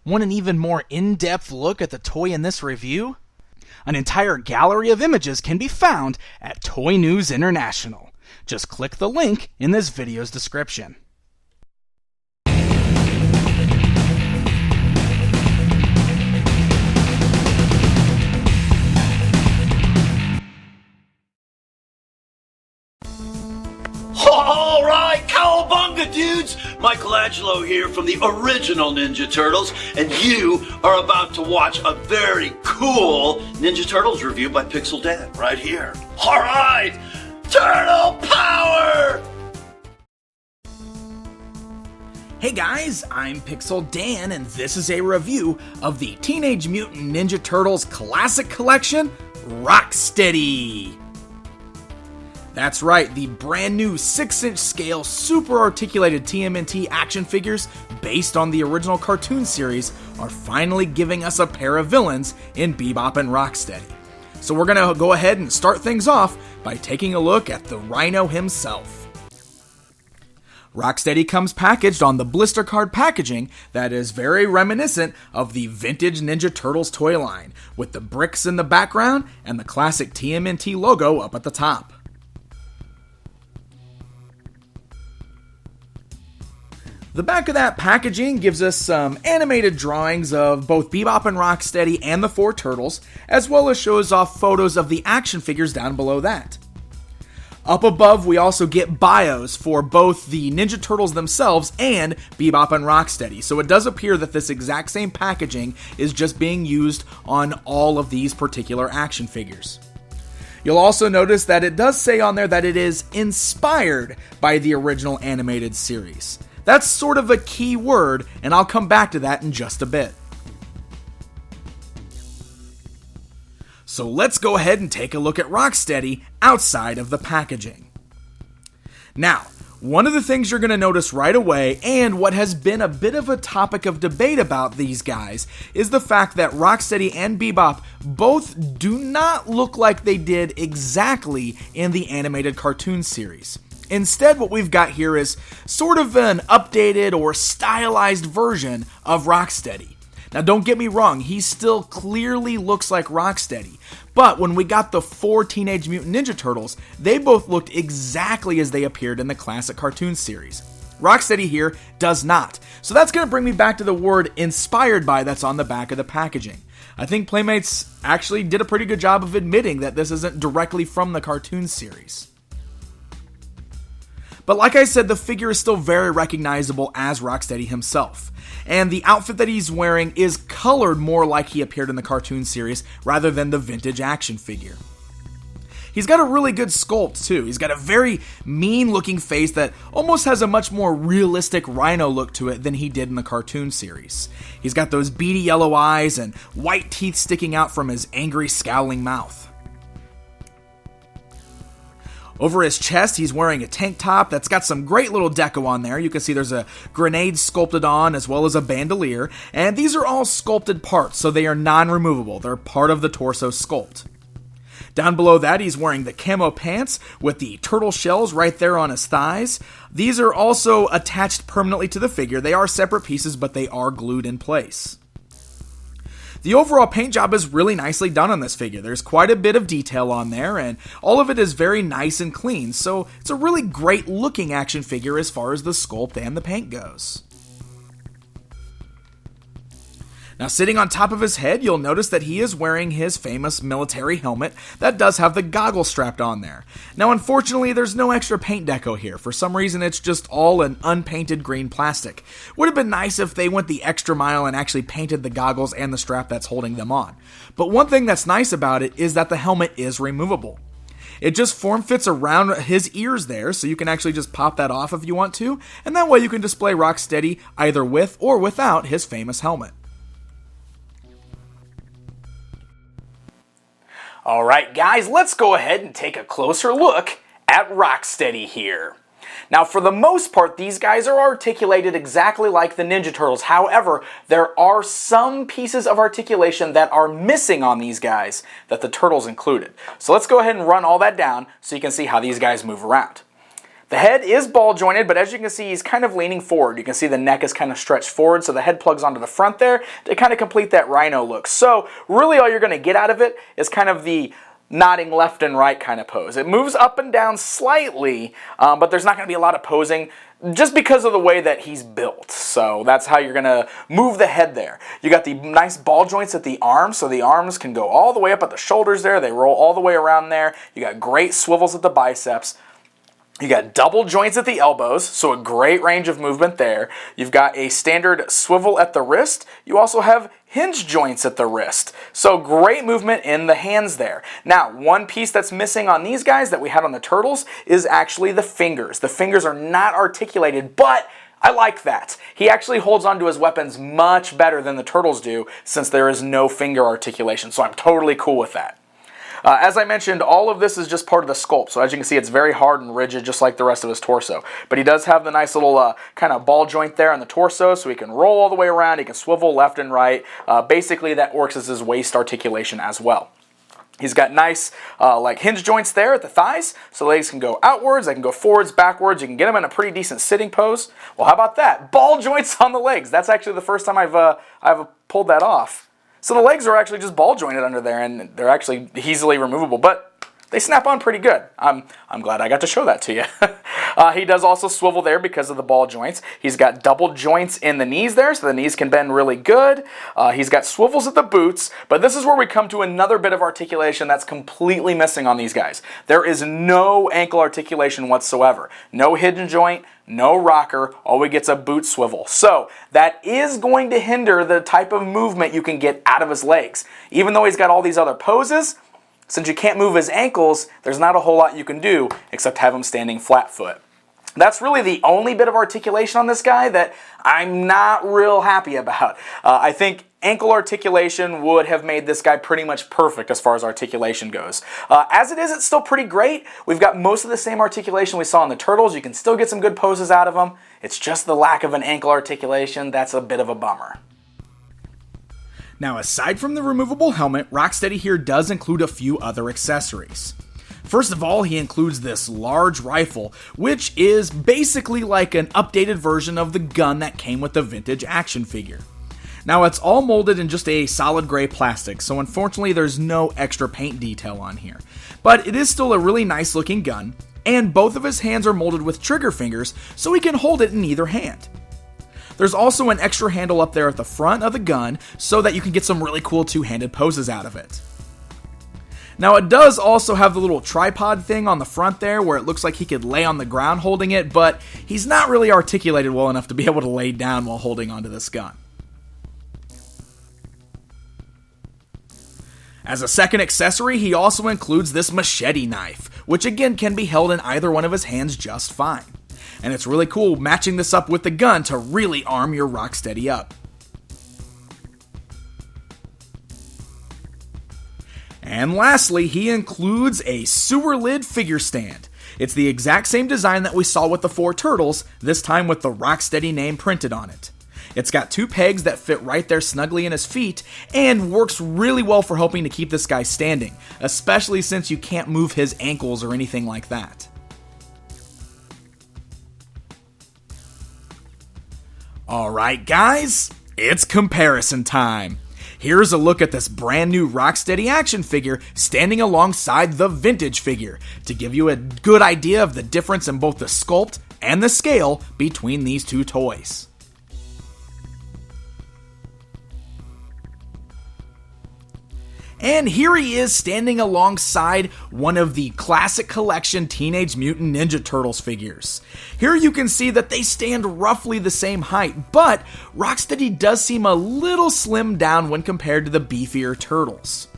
Want an even more in-depth look at the toy in this review? An entire gallery of images can be found at Toy News International. Just click the link in this video's description. Alright, cowabunga dudes! Michelangelo here from the original Ninja Turtles, and you are about to watch a very cool Ninja Turtles review by Pixel Dan right here. Alright, Turtle Power! Hey guys, I'm Pixel Dan, and this is a review of the Teenage Mutant Ninja Turtles Classic Collection, Rocksteady! That's right, the brand new 6-inch scale, super articulated TMNT action figures based on the original cartoon series are finally giving us a pair of villains in Bebop and Rocksteady. So we're gonna go ahead and start things off by taking a look at the Rhino himself. Rocksteady comes packaged on the blister card packaging that is very reminiscent of the vintage Ninja Turtles toy line, with the bricks in the background and the classic TMNT logo up at the top. The back of that packaging gives us some animated drawings of both Bebop and Rocksteady and the 4 Turtles, as well as shows off photos of the action figures down below that. Up above, we also get bios for both the Ninja Turtles themselves and Bebop and Rocksteady, so it does appear that this exact same packaging is just being used on all of these particular action figures. You'll also notice that it does say on there that it is inspired by the original animated series. That's sort of a key word, and I'll come back to that in just a bit. So let's go ahead and take a look at Rocksteady outside of the packaging. Now, one of the things you're going to notice right away, and what has been a bit of a topic of debate about these guys, is the fact that Rocksteady and Bebop both do not look like they did exactly in the animated cartoon series. Instead, what we've got here is sort of an updated or stylized version of Rocksteady. Now, don't get me wrong, he still clearly looks like Rocksteady, but when we got the 4 Teenage Mutant Ninja Turtles, they both looked exactly as they appeared in the classic cartoon series. Rocksteady here does not. So that's going to bring me back to the word inspired by that's on the back of the packaging. I think Playmates actually did a pretty good job of admitting that this isn't directly from the cartoon series. But like I said, the figure is still very recognizable as Rocksteady himself. And the outfit that he's wearing is colored more like he appeared in the cartoon series rather than the vintage action figure. He's got a really good sculpt too. He's got a very mean looking face that almost has a much more realistic Rhino look to it than he did in the cartoon series. He's got those beady yellow eyes and white teeth sticking out from his angry scowling mouth. Over his chest, he's wearing a tank top that's got some great little deco on there. You can see there's a grenade sculpted on as well as a bandolier. And these are all sculpted parts, so they are non-removable. They're part of the torso sculpt. Down below that, he's wearing the camo pants with the turtle shells right there on his thighs. These are also attached permanently to the figure. They are separate pieces, but they are glued in place. The overall paint job is really nicely done on this figure. There's quite a bit of detail on there, and all of it is very nice and clean, so it's a really great looking action figure as far as the sculpt and the paint goes. Now, sitting on top of his head, you'll notice that he is wearing his famous military helmet that does have the goggle strapped on there. Now, unfortunately, there's no extra paint deco here. For some reason, it's just all an unpainted green plastic. Would have been nice if they went the extra mile and actually painted the goggles and the strap that's holding them on. But one thing that's nice about it is that the helmet is removable. It just form fits around his ears there, so you can actually just pop that off if you want to, and that way you can display Rocksteady either with or without his famous helmet. Alright guys, let's go ahead and take a closer look at Rocksteady here. Now for the most part, these guys are articulated exactly like the Ninja Turtles. However, there are some pieces of articulation that are missing on these guys that the Turtles included. So let's go ahead and run all that down so you can see how these guys move around. The head is ball jointed, but as you can see, he's kind of leaning forward. You can see the neck is kind of stretched forward, so the head plugs onto the front there to kind of complete that rhino look. So really all you're going to get out of it is kind of the nodding left and right kind of pose. It moves up and down slightly, but there's not going to be a lot of posing just because of the way that he's built. So that's how you're going to move the head there. You got the nice ball joints at the arms, so the arms can go all the way up at the shoulders there. They roll all the way around there. You got great swivels at the biceps. You got double joints at the elbows, so a great range of movement there. You've got a standard swivel at the wrist. You also have hinge joints at the wrist. So great movement in the hands there. Now, one piece that's missing on these guys that we had on the turtles is actually the fingers. The fingers are not articulated, but I like that. He actually holds onto his weapons much better than the turtles do since there is no finger articulation, so I'm totally cool with that. As I mentioned, all of this is just part of the sculpt, so as you can see, it's very hard and rigid, just like the rest of his torso. But he does have the nice little kind of ball joint there on the torso, so he can roll all the way around, he can swivel left and right. Basically, that works as his waist articulation as well. He's got nice like hinge joints there at the thighs, so legs can go outwards, they can go forwards, backwards. You can get them in a pretty decent sitting pose. Well, how about that? Ball joints on the legs. That's actually the first time I've pulled that off. So the legs are actually just ball jointed under there, and they're actually easily removable, but they snap on pretty good. I'm glad I got to show that to you. He does also swivel there because of the ball joints. He's got double joints in the knees there, so the knees can bend really good. He's got swivels at the boots, but this is where we come to another bit of articulation that's completely missing on these guys. There is no ankle articulation whatsoever. No hidden joint, no rocker, all we get's a boot swivel. So that is going to hinder the type of movement you can get out of his legs. Even though he's got all these other poses, since you can't move his ankles, there's not a whole lot you can do except have him standing flat foot. That's really the only bit of articulation on this guy that I'm not real happy about. I think ankle articulation would have made this guy pretty much perfect as far as articulation goes. As it is, it's still pretty great. We've got most of the same articulation we saw in the turtles. You can still get some good poses out of them. It's just the lack of an ankle articulation that's a bit of a bummer. Now, aside from the removable helmet, Rocksteady here does include a few other accessories. First of all, he includes this large rifle, which is basically like an updated version of the gun that came with the vintage action figure. Now, it's all molded in just a solid gray plastic, so unfortunately there's no extra paint detail on here. But it is still a really nice looking gun, and both of his hands are molded with trigger fingers, so he can hold it in either hand. There's also an extra handle up there at the front of the gun so that you can get some really cool two-handed poses out of it. Now, it does also have the little tripod thing on the front there where it looks like he could lay on the ground holding it, but he's not really articulated well enough to be able to lay down while holding onto this gun. As a second accessory, he also includes this machete knife, which again can be held in either one of his hands just fine. And it's really cool matching this up with the gun to really arm your Rocksteady up. And lastly, he includes a sewer lid figure stand. It's the exact same design that we saw with the 4 turtles, this time with the Rocksteady name printed on it. It's got 2 pegs that fit right there snugly in his feet, and works really well for helping to keep this guy standing, especially since you can't move his ankles or anything like that. Alright guys, it's comparison time. Here's a look at this brand new Rocksteady action figure standing alongside the vintage figure to give you a good idea of the difference in both the sculpt and the scale between these two toys. And here he is standing alongside one of the classic collection Teenage Mutant Ninja Turtles figures. Here you can see that they stand roughly the same height, but Rocksteady does seem a little slimmed down when compared to the beefier Turtles.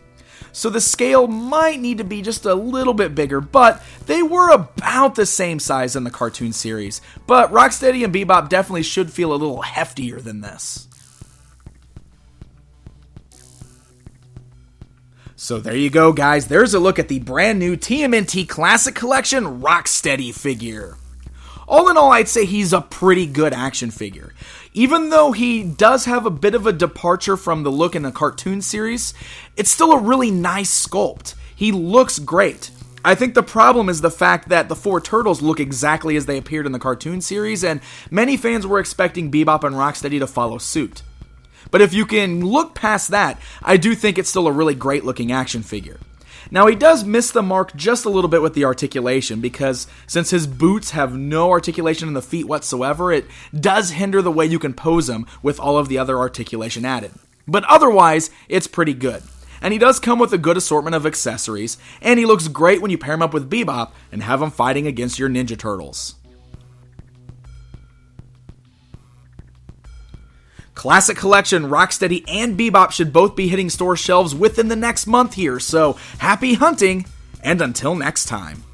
So the scale might need to be just a little bit bigger, but they were about the same size in the cartoon series. But Rocksteady and Bebop definitely should feel a little heftier than this. So there you go, guys. There's a look at the brand new TMNT Classic Collection Rocksteady figure. All in all, I'd say he's a pretty good action figure. Even though he does have a bit of a departure from the look in the cartoon series, it's still a really nice sculpt. He looks great. I think the problem is the fact that the four turtles look exactly as they appeared in the cartoon series, and many fans were expecting Bebop and Rocksteady to follow suit. But if you can look past that, I do think it's still a really great looking action figure. Now, he does miss the mark just a little bit with the articulation, because since his boots have no articulation in the feet whatsoever, it does hinder the way you can pose him with all of the other articulation added. But otherwise, it's pretty good. And he does come with a good assortment of accessories, and he looks great when you pair him up with Bebop and have him fighting against your Ninja Turtles. Classic Collection, Rocksteady, and Bebop should both be hitting store shelves within the next month here, so happy hunting, and until next time.